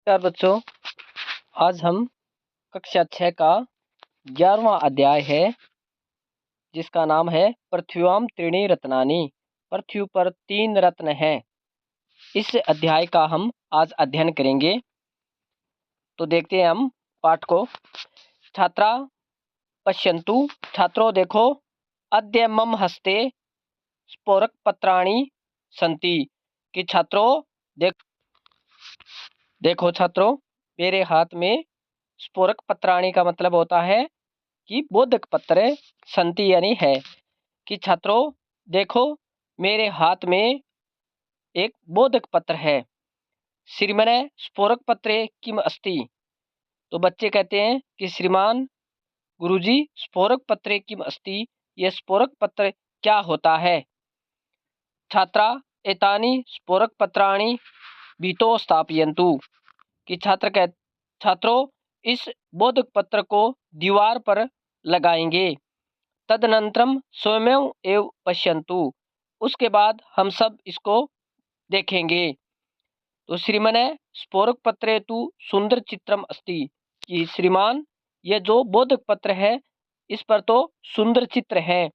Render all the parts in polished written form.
नमस्कार बच्चों। आज हम कक्षा 6 का 11वां अध्याय है जिसका नाम है पृथ्व्याम त्रीणि रत्नानि। पृथ्वी पर 3 रत्न हैं। इस अध्याय का हम आज अध्ययन करेंगे। तो देखते हैं हम पाठ को। छात्रा पश्यन्तु, छात्रों देखो, अद्य मम हस्ते स्फोरक पत्राणि सन्ति। कि छात्रों देखो छात्रों, मेरे हाथ में स्फोरक पत्राणि का मतलब होता है कि बोधक पत्र संति यानी है। कि छात्रों देखो, मेरे हाथ में एक बोधक पत्र है। श्रीमने स्फोरक पत्रे किम अस्ति। तो बच्चे कहते हैं कि श्रीमान गुरुजी, स्फोरक पत्रे किम अस्ति, यह स्फोरक पत्र क्या होता है। छात्रा एतानि स्फोरक पत्राणि भीतो स्थापयन्तु। कि छात्रों इस बोधक पत्र को दीवार पर लगाएंगे। तदनंतरम स्वयं एव पश्यन्तु, उसके बाद हम सब इसको देखेंगे। तो श्रीमने स्फोरक पत्रे तु सुंदर चित्रम अस्ति। कि श्रीमान, यह जो बोधक पत्र है इस पर तो सुंदर चित्र है।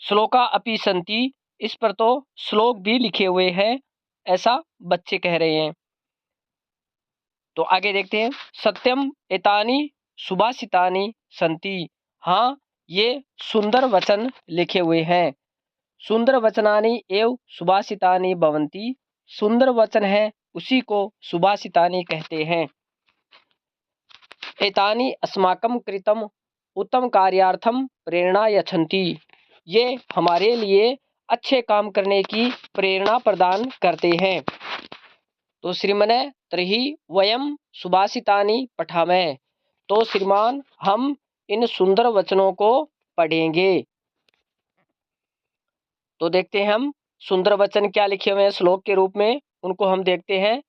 श्लोका अपि सन्ति, इस पर तो श्लोक भी लिखे हुए हैं, ऐसा बच्चे कह रहे हैं। तो आगे देखते हैं। सत्यम एतानि सुभाषितानि सन्ति। हाँ, ये सुंदर वचन लिखे हुए हैं। सुंदर वचनानि एव सुभाषितानि भवन्ति। सुंदर वचन है उसी को सुभाषितानि कहते हैं। एतानि अस्माकं कृतम उत्तम कार्यार्थम प्रेरणा यच्छन्ति। ये हमारे लिए अच्छे काम करने की प्रेरणा प्रदान करते हैं। तो श्रीमने तर्हि वयम सुभाषितानि पठामः। तो श्रीमान, हम इन सुंदर वचनों को पढ़ेंगे। तो देखते हैं हम सुंदर वचन क्या लिखे हुए हैं श्लोक के रूप में, उनको हम देखते हैं।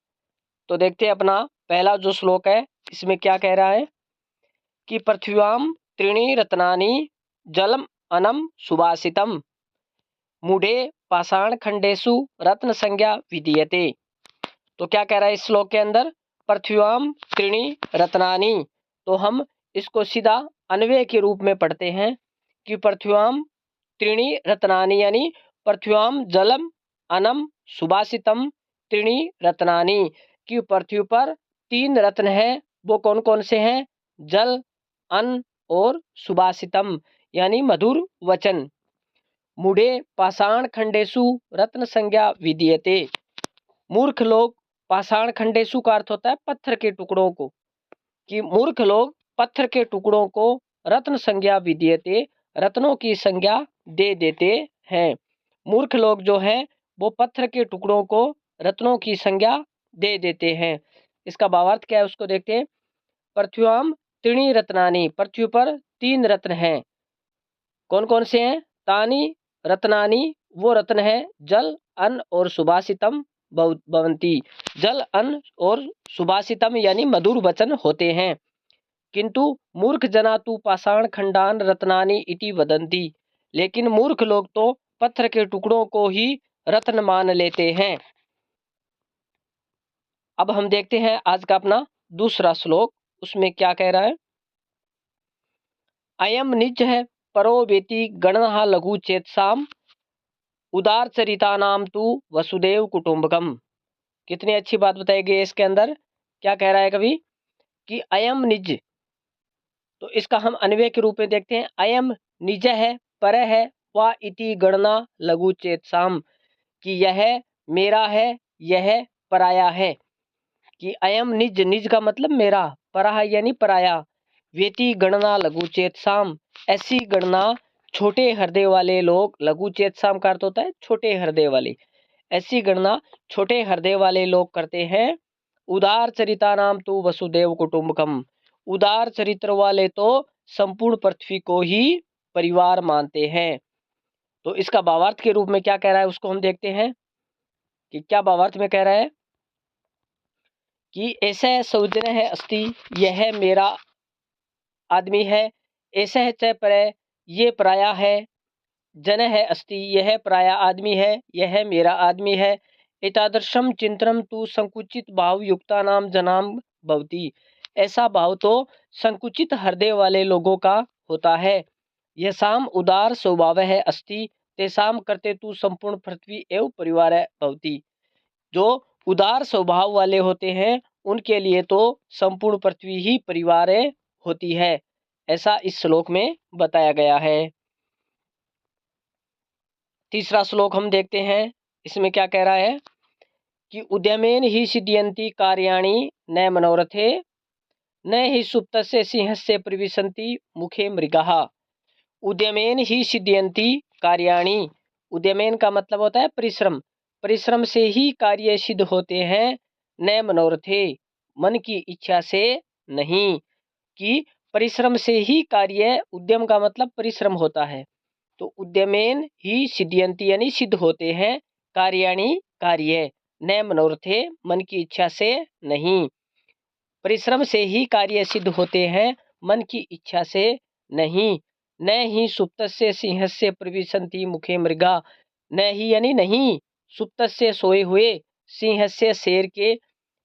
तो देखते हैं अपना पहला जो श्लोक है, इसमें क्या कह रहा है कि पृथ्व्याम त्रीणि रत्नानि जलम अनम सुभाषितम मूढ़े पाषाण खंडेषु रत्न संज्ञा विधीयते। तो क्या कह रहा है इस श्लोक के अंदर, पृथ्व्याम त्रीणि रत्नानि। तो हम इसको सीधा अन्वय के रूप में पढ़ते हैं कि पृथ्व्याम त्रीणि रत्नानि यानी पृथ्व्याम जलम अनम सुभाषितम त्रीणि रत्नानि। कि पृथ्वी पर 3 रत्न हैं। वो कौन कौन से हैं? जल, अन्न और सुभाषितम यानी मधुर वचन। मूढ़े पाषाण खंडेषु रत्न संज्ञा विधीयते। मूर्ख लोग, पाषाण खंडेषु का अर्थ होता है पत्थर के टुकड़ों को। कि मूर्ख लोग पत्थर के टुकड़ों को रत्न संज्ञा विधीयते, रत्नों की संज्ञा दे देते हैं। मूर्ख लोग जो हैं वो पत्थर के टुकड़ों को रत्नों की संज्ञा दे देते हैं। इसका भावार्थ क्या है उसको देखते हैं। पृथ्व्याम त्रीणि रत्नानि, पृथ्वी पर 3 रत्न हैं। कौन कौन से हैं? तानि रत्नानि, वो रत्न है जल, अन्न और सुभाषितम भवन्ति। जल, अन्न और सुभाषितम यानी मधुर वचन होते हैं। किंतु मूर्ख जना तु पाषाण खंडान रत्नानि इति वदन्ति। लेकिन मूर्ख लोग तो पत्थर के टुकड़ों को ही रत्न मान लेते हैं। अब हम देखते हैं आज का अपना दूसरा श्लोक, उसमें क्या कह रहा है। अयम निज है परो वेति गणः लघु चेतसाम उदार चरिता नाम तु वसुदेव कुटुंबकम। कितनी अच्छी बात बताई गई है इसके अंदर। क्या कह रहा है कवि कि अयम निज, तो इसका हम अन्वय के रूप में देखते हैं। अयम निज है, पर है, वा इति गणना लघु चेतसाम। कि यह मेरा है, यह पराया है। कि अयम निज, निज का मतलब मेरा, परा यानी पराया, वेति गणना लघु चेतसाम, ऐसी गणना छोटे हृदय वाले लोग, लघु चेतसाम का अर्थ होता है छोटे हृदय वाले, ऐसी गणना छोटे हृदय वाले लोग करते हैं। उदार चरिता नाम तो वसुदेव कुटुंबकम, उदार चरित्र वाले तो संपूर्ण पृथ्वी को ही परिवार मानते हैं। तो इसका भावार्थ के रूप में क्या कह रहा है उसको हम देखते हैं कि क्या भावार्थ में कह रहा है कि ऐसा सौजन्य है अस्ति, यह मेरा आदमी है। ऐसा है च पर, ये पराया है। जन है अस्ति, यह पराया आदमी है, यह मेरा आदमी है। एतादृशम चिंतनम तु संकुचित भाव युक्तानाम जनाम भवति। ऐसा भाव तो संकुचित हृदय वाले लोगों का होता है। यसाम उदार स्वभाव है अस्ति तेसाम करते तु संपूर्ण पृथ्वी एवं परिवार भवति। जो उदार स्वभाव वाले होते हैं उनके लिए तो संपूर्ण पृथ्वी ही परिवार होती है, ऐसा इस श्लोक में बताया गया है। तीसरा श्लोक हम देखते हैं, इसमें क्या कह रहा है कि उद्यमेन ही सिद्ध्यन्ति कार्याणि न मनोरथे न ही सुप्तस्य सिंहस्य प्रविशन्ति मुखे मृगाः। उद्यमेन ही सिद्ध्यन्ति कार्याणि, उद्यमेन का मतलब होता है परिश्रम, परिश्रम से ही कार्य सिद्ध होते हैं, न मनोरथे मन की इच्छा से नहीं, कि परिश्रम से ही कार्य, उद्यम का मतलब परिश्रम होता है, तो उद्यमेन ही सिद्ध्यन्ति यानी सिद्ध होते हैं, कार्याणि कार्य, न मनोरथे मन की इच्छा से नहीं, परिश्रम से ही कार्य सिद्ध होते हैं, मन की इच्छा से नहीं। न ही सुप्तस्य सिंहस्य प्रविशन्ति मुखे मृगा, न ही यानी नहीं, सुप्तस्य सोए हुए, सिंहस्य शेर के,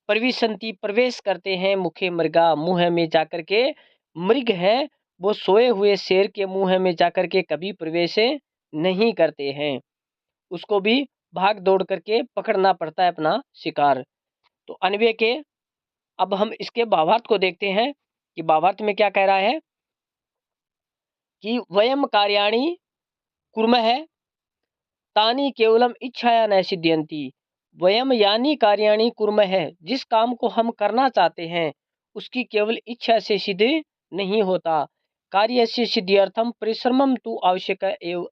प्रविशन्ति प्रवेश करते हैं, मुखे मृगा मुंह में जाकर के, मृग है वो सोए हुए शेर के मुंह में जाकर के कभी प्रवेश नहीं करते हैं, उसको भी भाग दौड़ करके पकड़ना पड़ता है अपना शिकार। तो अन्वय के अब हम इसके भावार्थ को देखते हैं कि भावार्थ में क्या कह रहा है कि वयम कार्याणि कुर्मः तानि केवलम इच्छाया न सिद्ध्यन्ति। वयम यानी कार्याणि कुर्मः, जिस काम को हम करना चाहते हैं उसकी केवल इच्छा से सिद्ध नहीं होता। कार्यस्य सिद्ध्यर्थम परिश्रमम तु आवश्यक एव,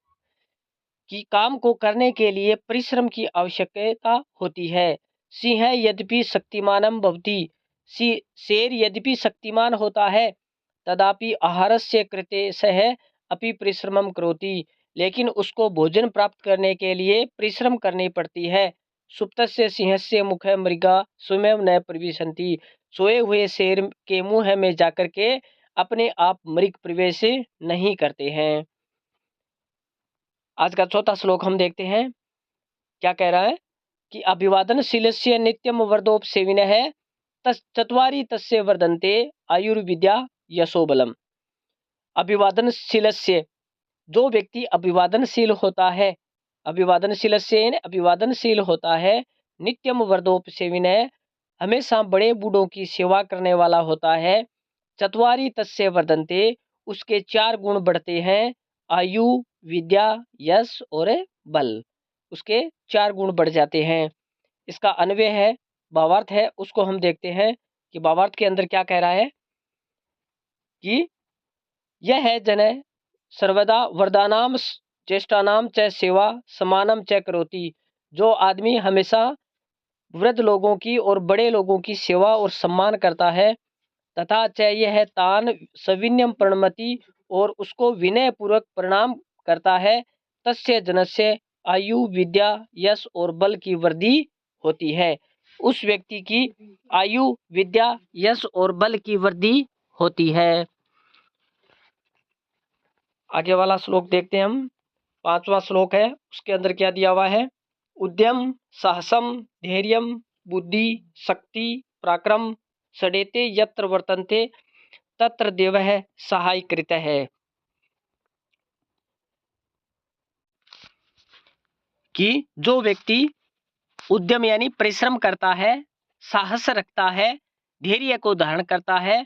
कि काम को करने के लिए परिश्रम की आवश्यकता होती है। सिंह यद्यपि शक्तिमानम भवति, शेर यद्यपि शक्तिमान होता है, तदापि आहारस्य कृते सह अपि परिश्रमम करोति, लेकिन उसको भोजन प्राप्त करने के लिए परिश्रम करनी पड़ती है। सुप्तस्य सिंहस्य मुखे मृगा स्वयं न प्रविशन्ति, सोए हुए शेर के मुंह में जाकर के अपने आप मृग प्रवेश नहीं करते हैं। आज का चौथा श्लोक हम देखते हैं, क्या कह रहा है कि अभिवादनशीलस्य नित्यम वर्धोपसेविनः चत्वारि तस्य वर्धन्ते आयुर्विद्या यशोबलम। अभिवादनशीलस्य, जो व्यक्ति अभिवादनशील होता है, अभिवादनशीलस्य अभिवादनशील होता है, नित्यम वर्धोपसेविनः हमेशा बड़े बूढ़ों की सेवा करने वाला होता है, चत्वारि तस्य वर्धन्ते उसके 4 गुण बढ़ते हैं, आयु विद्या यश और बल, उसके 4 गुण बढ़ जाते हैं। इसका अन्वय है, भावार्थ है, उसको हम देखते हैं कि भावार्थ के अंदर क्या कह रहा है कि यह है जन सर्वदा वरदानाम ज्येष्ठानाम च सेवा समानम च करोति। जो आदमी हमेशा वृद्ध लोगों की और बड़े लोगों की सेवा और सम्मान करता है, तथा च यह तान सविनयम प्रणमति, और उसको विनय पूर्वक प्रणाम करता है, तस्य जनस्य आयु विद्या यश और बल की वृद्धि होती है, उस व्यक्ति की आयु विद्या यश और बल की वृद्धि होती है। आगे वाला श्लोक देखते हैं हम, 5वां श्लोक है, उसके अंदर क्या दिया हुआ है, उद्यम साहसम धैर्यम बुद्धि शक्ति पराक्रम षडेते यत्र वर्तन्ते तत्र देवः सहायकृतः है, कि जो व्यक्ति उद्यम यानी परिश्रम करता है, साहस रखता है, धैर्य को धारण करता है,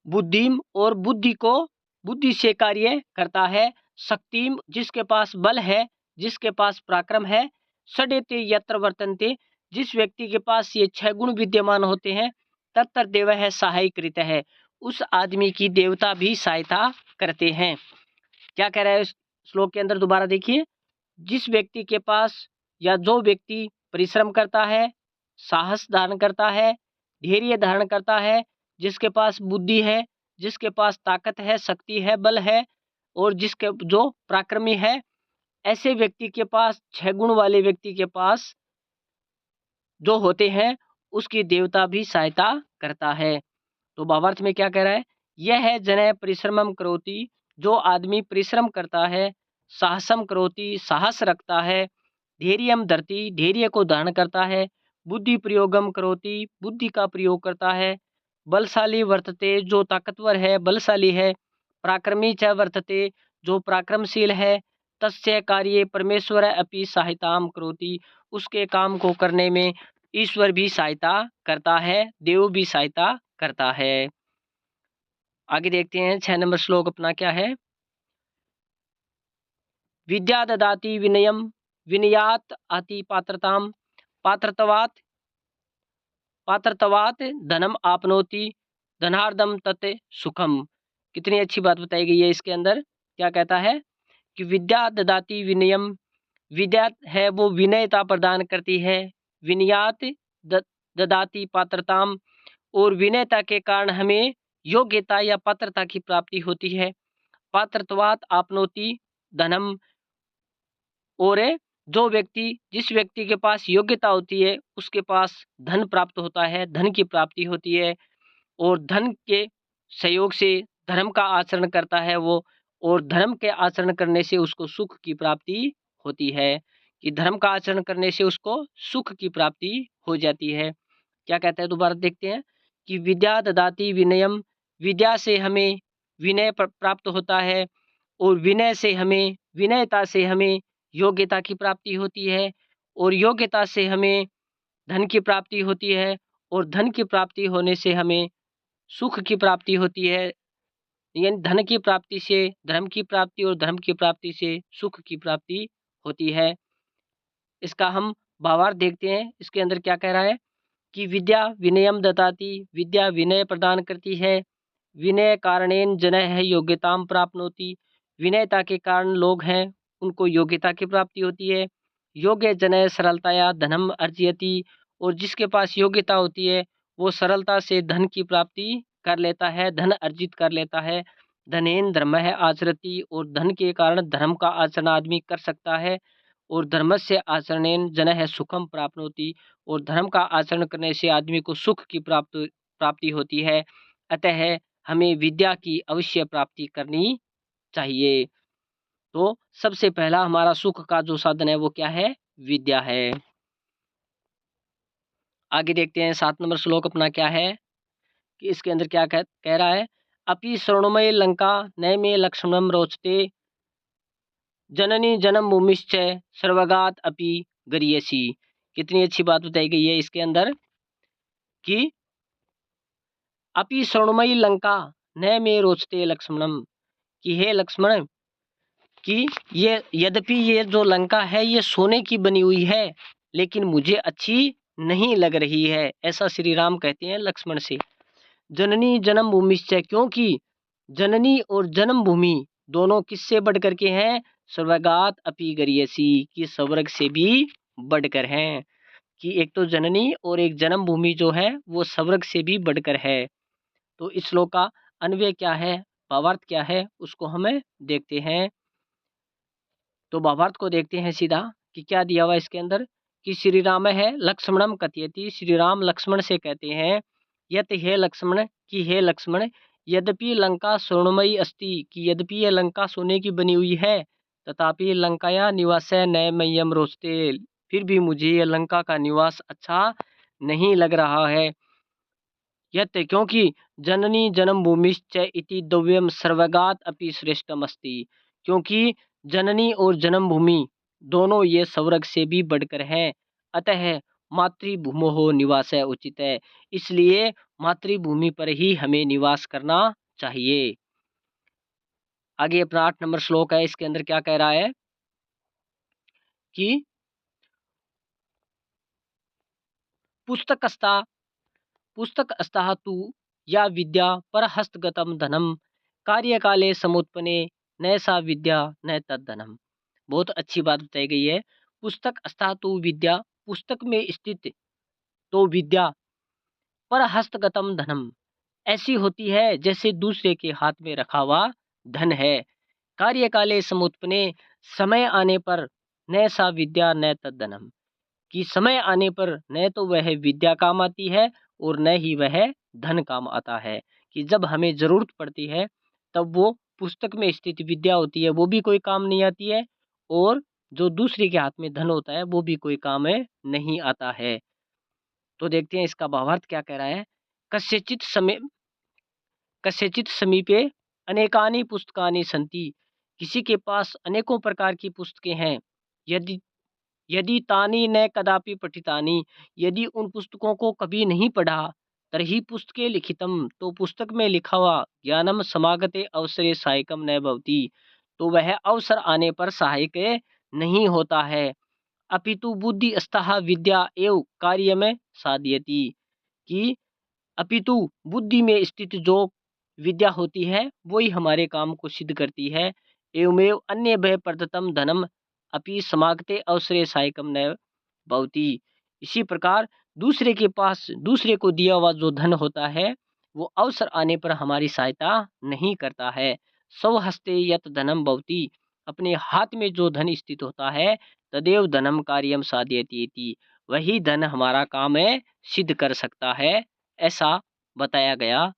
बुद्धिम और बुद्धि से कार्य करता है, शक्तिम जिसके पास बल है, जिसके पास पराक्रम है, षडेते यत्र वर्तन्ते जिस व्यक्ति के पास ये 6 गुण विद्यमान होते हैं, तत्र देवः सहायकृत है, उस आदमी की देवता भी सहायता करते हैं। क्या कह रहा है इस श्लोक के अंदर, दोबारा देखिए, जिस व्यक्ति के पास या जो व्यक्ति परिश्रम करता है, साहस धारण करता है, धैर्य धारण करता है, जिसके पास बुद्धि है, जिसके पास ताकत है, शक्ति है, बल है, और जिसके जो पराक्रमी है, ऐसे व्यक्ति के पास 6 गुण वाले व्यक्ति के पास जो होते हैं उसकी देवता भी सहायता करता है। तो भावार्थ में क्या कह रहा है, यह है जन परिश्रमम करोति, जो आदमी परिश्रम करता है, साहसम करोति साहस रखता है, धैर्यम धरती, धैर्य को धारण करता है। बुद्धि प्रयोगम करोति, बुद्धि का प्रयोग करता है। बलशाली वर्तते, जो ताकतवर है, बलशाली है। पराक्रमी च वर्तते, जो पराक्रमशील है। तस्य कार्ये परमेश्वर अपि सहायताम करोति, उसके काम को करने में ईश्वर भी सहायता करता है, देव भी सहायता करता है। आगे देखते हैं 6 नंबर श्लोक अपना क्या है। विद्या ददाति विनयम, विनयात आति पात्रताम, पात्रत्वात् पात्रत्वात् धनम आपनोति, धनार्दम तत् सुखम। कितनी अच्छी बात बताई गई है इसके अंदर। क्या कहता है कि विद्या ददाति विनयम, विद्या है वो विनयता प्रदान करती है। विनयात ददाति पात्रताम, और विनयता के कारण हमें योग्यता या पात्रता की प्राप्ति होती है। पात्रत्वात् आपनोति धनम, और जो व्यक्ति, जिस व्यक्ति के पास योग्यता होती है उसके पास धन प्राप्त होता है, धन की प्राप्ति होती है। और धन के सहयोग से धर्म का आचरण करता है वो, और धर्म के आचरण करने से उसको सुख की प्राप्ति होती है। कि धर्म का आचरण करने से उसको सुख की प्राप्ति हो जाती है। क्या कहता है दोबारा देखते हैं कि विद्या ददाति विनयम, विद्या से हमें विनय प्राप्त होता है, और विनय से हमें, विनयता से हमें योग्यता की प्राप्ति होती है, और योग्यता से हमें धन की प्राप्ति होती है, और धन की प्राप्ति होने से हमें सुख की प्राप्ति होती है। यानी धन की प्राप्ति से धर्म की प्राप्ति, और धर्म की प्राप्ति से सुख की प्राप्ति होती है। इसका हम भावार्थ देखते हैं। इसके अंदर क्या कह रहा है कि विद्या विनयम ददाति, विद्या विनय प्रदान करती है। विनय कारणेन जनः योग्यताम प्राप्नोति, विनयता के कारण लोग हैं उनको योग्यता की प्राप्ति होती है। योग्य जनः सरलताया धनम अर्जयति, और जिसके पास योग्यता होती है वो सरलता से धन की प्राप्ति कर लेता है, धन अर्जित कर लेता है। धनेन धर्मः आचरति, और धन के कारण धर्म का आचरण आदमी कर सकता है। और धर्मस्य आचरणेन जनः सुखम प्राप्नोति, और धर्म का आचरण करने से आदमी को सुख की प्राप्ति होती है। अतः हमें विद्या की अवश्य प्राप्ति करनी चाहिए। तो सबसे पहला हमारा सुख का जो साधन है वो क्या है, विद्या है। आगे देखते हैं 7 नंबर श्लोक अपना क्या है कि इसके अंदर क्या कह रहा है। अपि स्वर्णमय लंका नैमे लक्ष्मणम रोचते, जननी जन्म भूमिश्च सर्वगात अपि गरियसी। कितनी अच्छी बात बताई गई है इसके अंदर कि अपि स्वर्णमयी लंका न में रोचते लक्ष्मणम, कि हे लक्ष्मण, कि ये यद्यपि ये जो लंका है ये सोने की बनी हुई है लेकिन मुझे अच्छी नहीं लग रही है, ऐसा श्री राम कहते हैं लक्ष्मण से। जननी जन्म भूमिश्च, क्योंकि जननी और जन्म भूमि दोनों किससे बढ़कर के हैं, स्वर्गात अपि गरियसी, कि स्वर्ग से भी बढ़कर हैं। कि एक तो जननी और एक जन्म भूमि जो है वो स्वर्ग से भी बढ़कर है। तो इस श्लोक का अन्वय क्या है, भावार्थ क्या है, उसको हमें देखते हैं। तो भावार्थ को देखते हैं सीधा कि क्या दिया हुआ इसके अंदर कि श्री राम है लक्ष्मणम कथयति, श्री राम लक्ष्मण से कहते हैं यत हे लक्ष्मण, कि हे लक्ष्मण, यद्यपि लंका स्वर्णमयी अस्ति, कि यद्यपि यह लंका सोने की बनी हुई है, तथापि लंकाया निवास नैमय्यम रोचते, फिर भी मुझे यह लंका का निवास अच्छा नहीं लग रहा है। यत, क्योंकि जननी जन्म भूमिश्च इति द्रव्यम सर्वगात अपि श्रेष्ठम अस्ति, क्योंकि जननी और जन्म भूमि दोनों ये स्वर्ग से भी बढ़कर हैं। अतः मातृभूमो निवास उचित है, इसलिए मातृभूमि पर ही हमें निवास करना चाहिए। आगे अपना 8 नंबर श्लोक है, इसके अंदर क्या कह रहा है कि पुस्तक अस्ता तु या विद्या परहस्तगतम धनम, कार्यकाले समुत्पन्ने न सा विद्या न तद्धनम। बहुत अच्छी बात बताई गई है। पुस्तक अस्ता तु विद्या, पुस्तक में स्थित तो विद्या, परहस्तगतम धनम, ऐसी होती है जैसे दूसरे के हाथ में रखा हुआ धन है। कार्यकाले समुत्पन्ने, समय आने पर, न सा विद्या न तद्धनम, कि समय आने पर न तो वह विद्या काम आती है और न ही वह धन काम आता है। कि जब हमें ज़रूरत पड़ती है तब वो पुस्तक में स्थित विद्या होती है वो भी कोई काम नहीं आती है, और जो दूसरे के हाथ में धन होता है वो भी कोई काम में नहीं आता है। तो देखते हैं इसका भावार्थ क्या कह रहा है। कस्यचित समय कस्यचित समीपे अनेकानि पुस्तकानि सन्ति। किसी के पास अनेकों प्रकार की पुस्तकें हैं। यदि यदि तानि न कदापि पठितानि, यदि उन पुस्तकों को कभी नहीं पढ़ा, तर्हि पुस्तके लिखितम, तो पुस्तक में लिखा हुआ ज्ञानम समागते अवसरे सहायकम न भवति, तो वह अवसर आने पर सहायक नहीं होता है। अपितु बुद्धि अस्तः विद्या एव कार्य में साधयति, कि अपितु बुद्धि में स्थित जो विद्या होती है वही हमारे काम को सिद्ध करती है। एवमेव अन्य भय प्रदत्तम धनम अपि समागते अवसरे सहायकम न भवति। इसी प्रकार दूसरे के पास दूसरे को दिया हुआ जो धन होता है वो अवसर आने पर हमारी सहायता नहीं करता है। स्वहस्ते यत धनम भवति, अपने हाथ में जो धन स्थित होता है, तदेव धनम कार्यम साधयति इति, वही धन हमारा काम है सिद्ध कर सकता है, ऐसा बताया गया